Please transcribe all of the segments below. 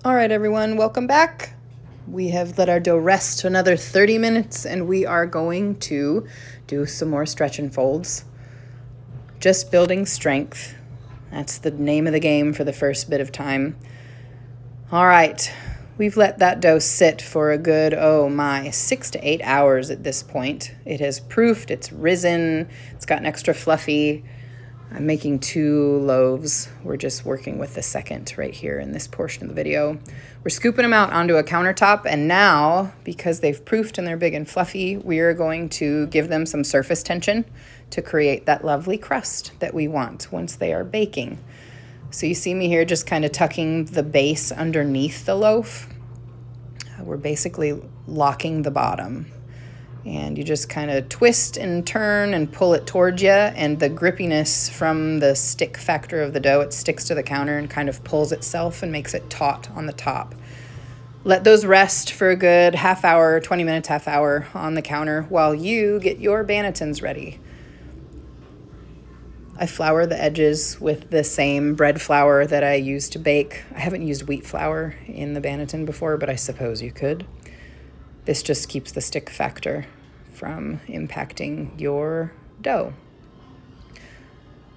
All right, everyone, welcome back. We have let our dough rest another 30 minutes and we are going to do some more stretch and folds. Just building strength. That's the name of the game for the first bit of time. All right, we've let that dough sit for a good, 6 to 8 hours at this point. It has proofed, it's risen, it's gotten extra fluffy. I'm making 2 loaves. We're just working with the second right here in this portion of the video. We're scooping them out onto a countertop, and now, because they've proofed and they're big and fluffy, we are going to give them some surface tension to create that lovely crust that we want once they are baking. So you see me here just kind of tucking the base underneath the loaf. We're basically locking the bottom. And you just kind of twist and turn and pull it towards you, and the grippiness from the stick factor of the dough, it sticks to the counter and kind of pulls itself and makes it taut on the top. Let those rest for a good half hour, 20 minutes, half hour on the counter while you get your bannetons ready. I flour the edges with the same bread flour that I use to bake. I haven't used wheat flour in the banneton before, but I suppose you could. This just keeps the stick factor from impacting your dough.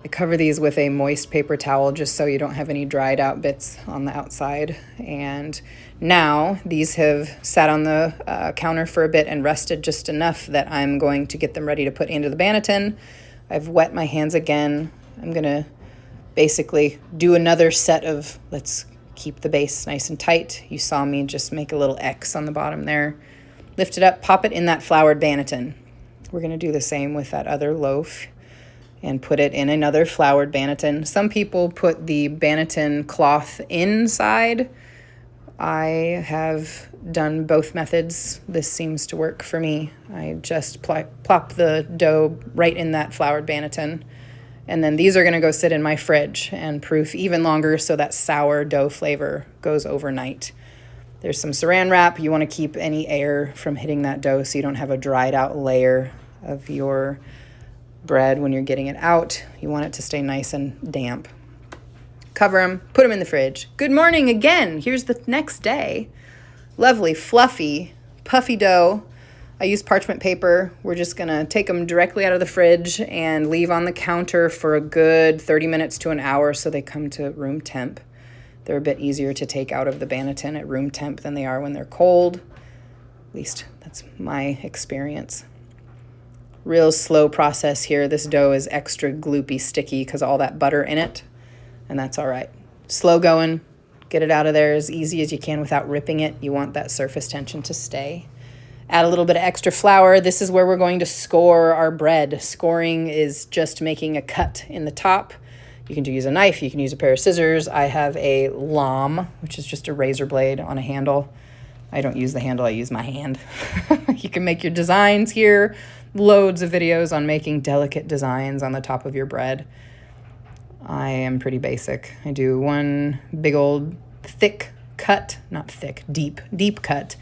I cover these with a moist paper towel just so you don't have any dried out bits on the outside. And now these have sat on the counter for a bit and rested just enough that I'm going to get them ready to put into the banneton. I've wet my hands again. I'm gonna basically do another set of, let's keep the base nice and tight. You saw me just make a little X on the bottom there. Lift it up, pop it in that floured banneton. We're going to do the same with that other loaf and put it in another floured banneton. Some people put the banneton cloth inside. I have done both methods. This seems to work for me. I just plop the dough right in that floured banneton. And then these are going to go sit in my fridge and proof even longer so that sour dough flavor goes overnight. There's some saran wrap. You want to keep any air from hitting that dough so you don't have a dried out layer of your bread when you're getting it out. You want it to stay nice and damp. Cover them, put them in the fridge. Good morning again. Here's the next day. Lovely, fluffy, puffy dough. I use parchment paper. We're just going to take them directly out of the fridge and leave on the counter for a good 30 minutes to an hour so they come to room temp. They're a bit easier to take out of the banneton at room temp than they are when they're cold. At least that's my experience. Real slow process here. This dough is extra gloopy, sticky because of all that butter in it, and that's all right. Slow going. Get it out of there as easy as you can without ripping it. You want that surface tension to stay. Add a little bit of extra flour. This is where we're going to score our bread. Scoring is just making a cut in the top. You can use a knife, you can use a pair of scissors. I have a lom, which is just a razor blade on a handle. I don't use the handle, I use my hand. You can make your designs here. Loads of videos on making delicate designs on the top of your bread. I am pretty basic. I do one big old thick cut, not thick, deep cut.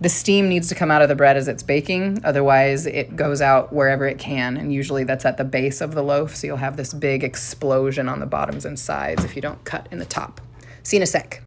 The steam needs to come out of the bread as it's baking, otherwise it goes out wherever it can, and usually that's at the base of the loaf, so you'll have this big explosion on the bottoms and sides if you don't cut in the top. See you in a sec.